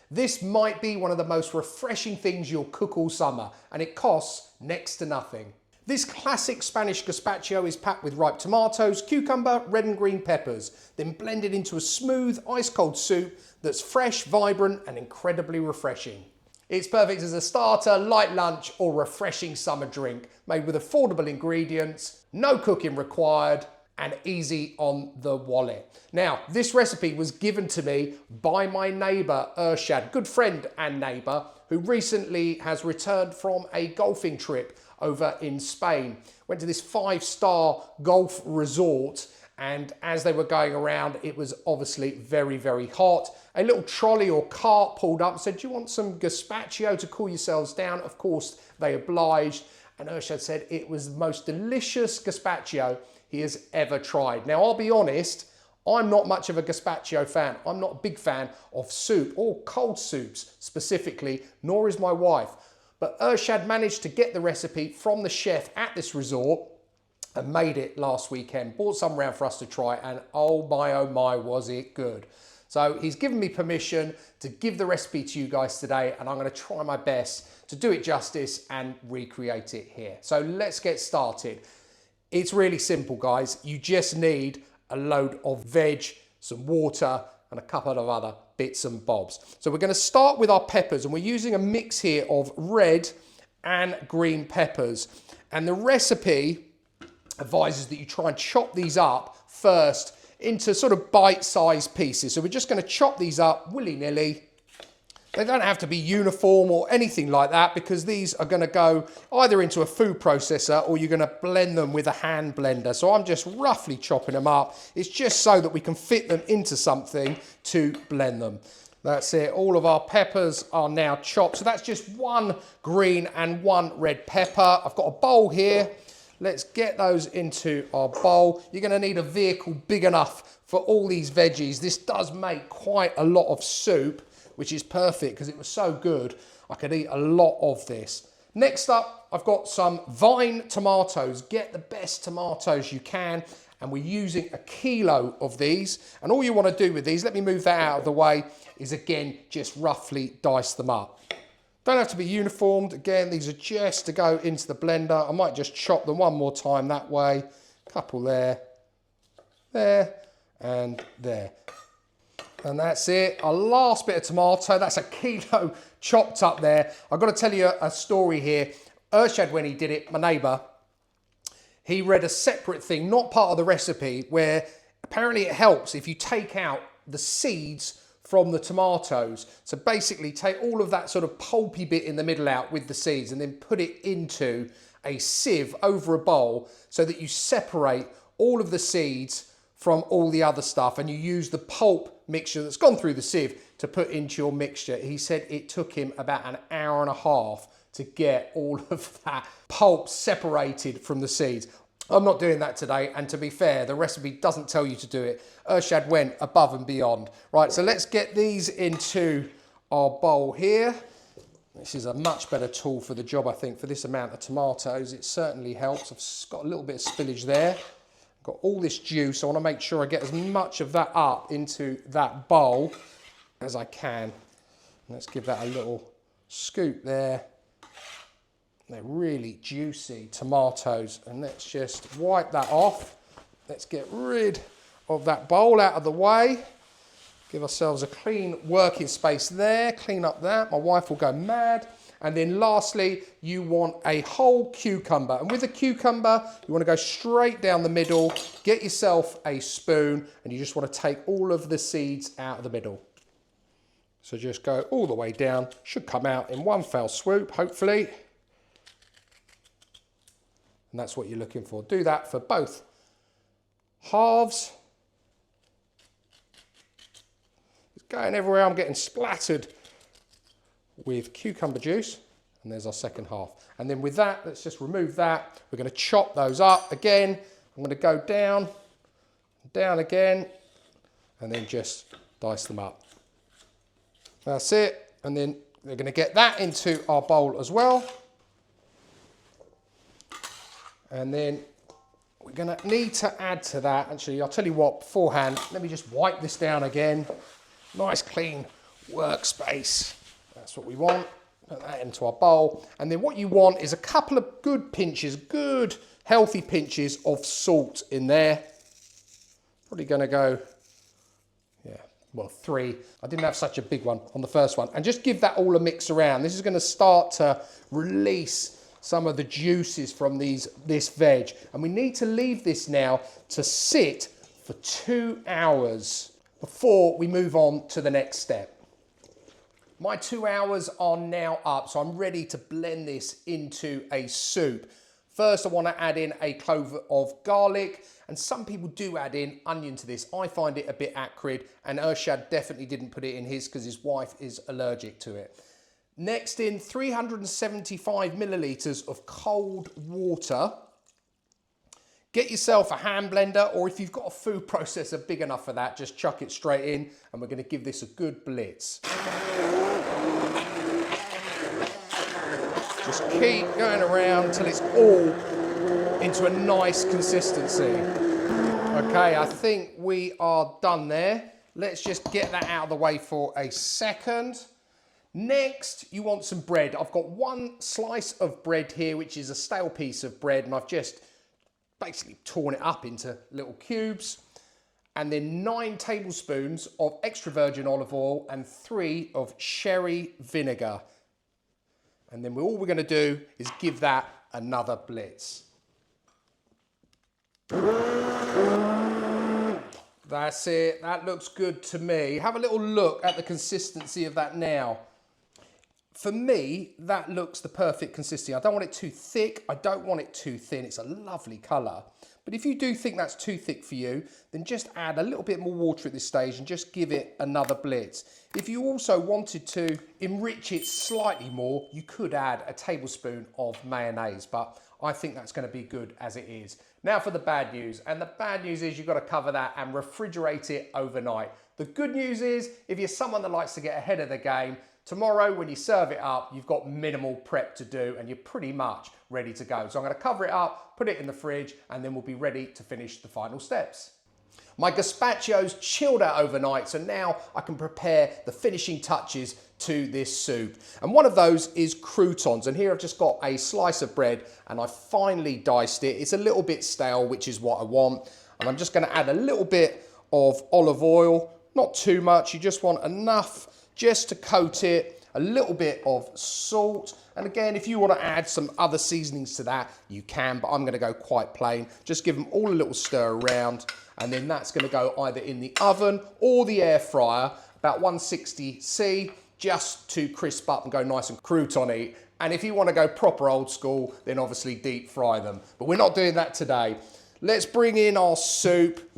This might be one of the most refreshing things you'll cook all summer, and it costs next to nothing. This classic Spanish gazpacho is packed with ripe tomatoes, cucumber, red and green peppers, then blended into a smooth, ice-cold soup that's fresh, vibrant, and incredibly refreshing. It's perfect as a starter, light lunch, or refreshing summer drink, made with affordable ingredients, no cooking required, and easy on the wallet. Now, this recipe was given to me by my neighbour, Ershad, good friend and neighbour, who recently has returned from a golfing trip over in Spain. Went to this 5-star golf resort, and as they were going around, it was obviously very, very hot. A little trolley or cart pulled up and said, "Do you want some gazpacho to cool yourselves down?" Of course, they obliged, and Ershad said it was the most delicious gazpacho he has ever tried. Now, I'll be honest, I'm not much of a gazpacho fan. I'm not a big fan of soup, or cold soups specifically, nor is my wife. But Ershad managed to get the recipe from the chef at this resort and made it last weekend. Brought some round for us to try, and oh my, was it good. So he's given me permission to give the recipe to you guys today, and I'm going to try my best to do it justice and recreate it here. So let's get started. It's really simple, guys. You just need a load of veg, some water, and a couple of other bits and bobs. So we're going to start with our peppers, and we're using a mix here of red and green peppers. And the recipe advises that you try and chop these up first into sort of bite-sized pieces. So we're just going to chop these up willy-nilly. They don't have to be uniform or anything like that, because these are going to go either into a food processor or you're going to blend them with a hand blender. So I'm just roughly chopping them up. It's just so that we can fit them into something to blend them. That's it. All of our peppers are now chopped. So that's just 1 green and 1 red pepper. I've got a bowl here. Let's get those into our bowl. You're going to need a vehicle big enough for all these veggies. This does make quite a lot of soup, which is perfect because it was so good. I could eat a lot of this. Next up, I've got some vine tomatoes. Get the best tomatoes you can, and we're using 1 kilo of these. And all you want to do with these, let me move that out of the way, is again, just roughly dice them up. Don't have to be uniformed. Again, these are just to go into the blender. I might just chop them one more time that way. Couple there, there, and there. And that's it. Our last bit of tomato, that's 1 kilo chopped up there. I've got to tell you a story here. Ershad, when he did it, my neighbour, he read a separate thing, not part of the recipe, where apparently it helps if you take out the seeds from the tomatoes. So basically take all of that sort of pulpy bit in the middle out with the seeds, and then put it into a sieve over a bowl so that you separate all of the seeds from all the other stuff, and you use the pulp mixture that's gone through the sieve to put into your mixture. He said it took him about 1.5 hours to get all of that pulp separated from the seeds. I'm not doing that today, and to be fair, the recipe doesn't tell you to do it. Ershad went above and beyond. Right, so let's get these into our bowl here. This is a much better tool for the job, I think, for this amount of tomatoes. It certainly helps. I've got a little bit of spillage there. Got all this juice. I want to make sure I get as much of that up into that bowl as I can. Let's give that a little scoop there. They're really juicy tomatoes, and let's just wipe that off. Let's get rid of that bowl out of the way. Give ourselves a clean working space there. Clean up that. My wife will go mad. And then lastly, you want a whole cucumber. And with a cucumber, you want to go straight down the middle, get yourself a spoon, and you just want to take all of the seeds out of the middle. So just go all the way down. Should come out in one fell swoop, hopefully. And that's what you're looking for. Do that for both halves. It's going everywhere. I'm getting splattered with cucumber juice, and there's our second half. And then with that, let's just remove that. We're going to chop those up again. I'm going to go down, down again, and then just dice them up. That's it. And then we're going to get that into our bowl as well. And then we're going to need to add to that, actually, I'll tell you what, beforehand, let me just wipe this down again. Nice clean workspace. That's what we want. Put that into our bowl. And then what you want is a couple of good pinches, good healthy pinches of salt in there. Probably going to go, yeah, well, 3. I didn't have such a big one on the first one. And just give that all a mix around. This is going to start to release some of the juices from this veg. And we need to leave this now to sit for 2 hours before we move on to the next step. My 2 hours are now up, so I'm ready to blend this into a soup. First, I want to add in a clove of garlic, and some people do add in onion to this. I find it a bit acrid, and Urshad definitely didn't put it in his because his wife is allergic to it. Next in, 375 millilitres of cold water. Get yourself a hand blender, or if you've got a food processor big enough for that, just chuck it straight in, and we're going to give this a good blitz. Just keep going around until it's all into a nice consistency. Okay, I think we are done there. Let's just get that out of the way for a second. Next, you want some bread. I've got 1 slice of bread here, which is a stale piece of bread, and I've just basically torn it up into little cubes. And then 9 tablespoons of extra virgin olive oil and 3 of sherry vinegar. And then all we're going to do is give that another blitz. That's it. That looks good to me. Have a little look at the consistency of that now. For me, that looks the perfect consistency. I don't want it too thick. I don't want it too thin. It's a lovely colour. But if you do think that's too thick for you, then just add a little bit more water at this stage and just give it another blitz. If you also wanted to enrich it slightly more, you could add a tablespoon of mayonnaise, but I think that's going to be good as it is. Now for the bad news, and the bad news is you've got to cover that and refrigerate it overnight. The good news is, if you're someone that likes to get ahead of the game, tomorrow when you serve it up, you've got minimal prep to do and you're pretty much ready to go. So I'm going to cover it up, put it in the fridge, and then we'll be ready to finish the final steps. My gazpacho's chilled out overnight, so now I can prepare the finishing touches to this soup. And one of those is croutons. And here I've just got a slice of bread and I finely diced it. It's a little bit stale, which is what I want. And I'm just going to add a little bit of olive oil, not too much. You just want enough just to coat it, a little bit of salt. And again, if you want to add some other seasonings to that, you can, but I'm going to go quite plain. Just give them all a little stir around, and then that's going to go either in the oven or the air fryer, about 160°C, just to crisp up and go nice and crouton-y. And if you want to go proper old school, then obviously deep fry them. But we're not doing that today. Let's bring in our soup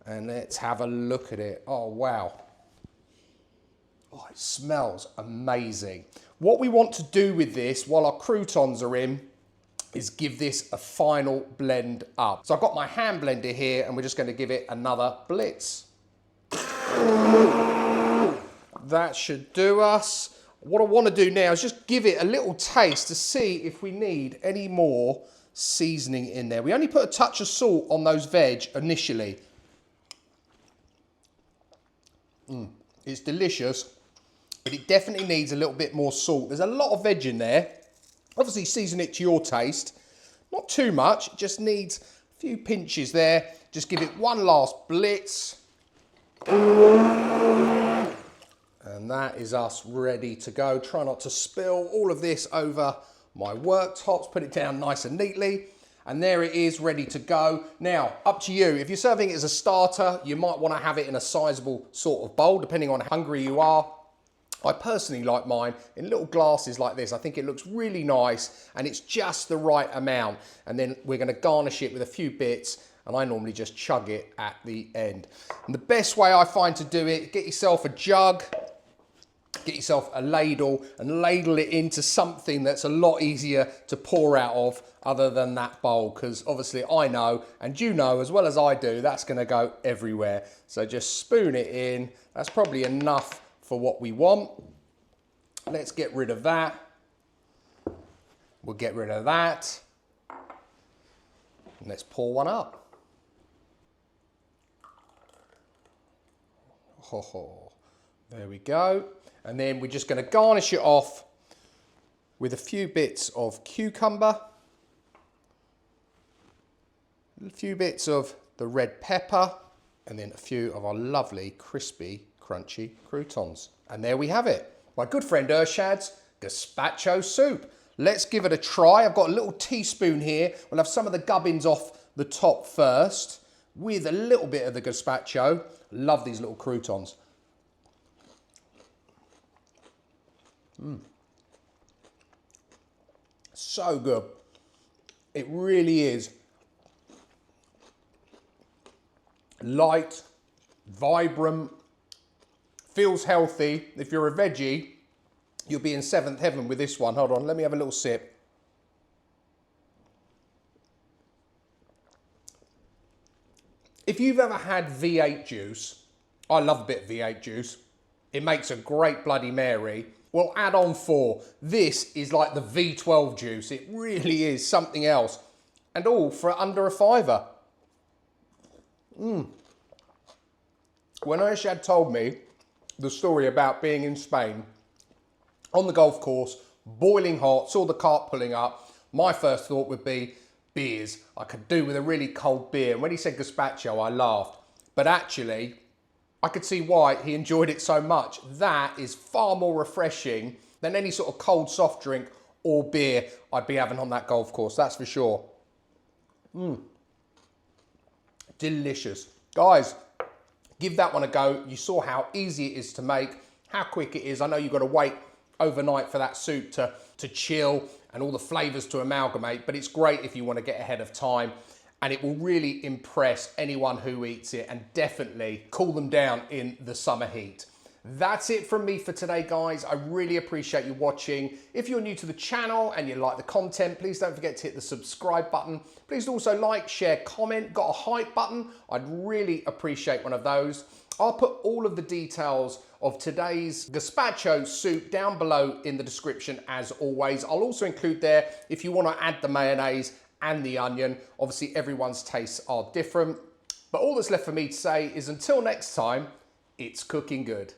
and let's have a look at it. Oh, wow. Oh, it smells amazing. What we want to do with this while our croutons are in is give this a final blend up. So I've got my hand blender here and we're just going to give it another blitz. That should do us. What I want to do now is just give it a little taste to see if we need any more seasoning in there. We only put a touch of salt on those veg initially. It's delicious, but it definitely needs a little bit more salt. There's a lot of veg in there. Obviously season it to your taste. Not too much, it just needs a few pinches there. Just give it one last blitz. And that is us ready to go. Try not to spill all of this over my worktops. Put it down nice and neatly. And there it is, ready to go. Now, up to you. If you're serving it as a starter, you might want to have it in a sizable sort of bowl, depending on how hungry you are. I personally like mine in little glasses like this. I think it looks really nice and it's just the right amount. And then we're going to garnish it with a few bits, and I normally just chug it at the end. And the best way I find to do it, get yourself a jug, get yourself a ladle and ladle it into something that's a lot easier to pour out of other than that bowl, because obviously I know, and you know as well as I do, that's going to go everywhere. So just spoon it in. That's probably enough for what we want. Let's get rid of that. We'll get rid of that. And let's pour one up. Oh, there we go. And then we're just going to garnish it off with a few bits of cucumber, a few bits of the red pepper, and then a few of our lovely, crispy, crunchy croutons. And there we have it. My good friend Ershad's gazpacho soup. Let's give it a try. I've got a little teaspoon here. We'll have some of the gubbins off the top first with a little bit of the gazpacho. Love these little croutons. So good. It really is. Light, vibrant, feels healthy. If you're a veggie, you'll be in seventh heaven with this one. Hold on, let me have a little sip. If you've ever had V8 juice, I love a bit of V8 juice. It makes a great Bloody Mary. Well, add on 4. This is like the V12 juice. It really is something else. And all for under a £5. When Ershad told me the story about being in Spain, on the golf course, boiling hot, saw the cart pulling up, my first thought would be beers. I could do with a really cold beer. And when he said gazpacho, I laughed. But actually, I could see why he enjoyed it so much. That is far more refreshing than any sort of cold soft drink or beer I'd be having on that golf course, that's for sure. Delicious. Guys, give that one a go. You saw how easy it is to make, how quick it is. I know you've got to wait overnight for that soup to chill and all the flavours to amalgamate, but it's great if you want to get ahead of time, and it will really impress anyone who eats it and definitely cool them down in the summer heat. That's it from me for today, guys. I really appreciate you watching. If you're new to the channel and you like the content, please don't forget to hit the subscribe button. Please also like, share, comment. Got a hype button? I'd really appreciate one of those. I'll put all of the details of today's gazpacho soup down below in the description as always. I'll also include there if you want to add the mayonnaise and the onion. Obviously, everyone's tastes are different. But all that's left for me to say is until next time, it's cooking good.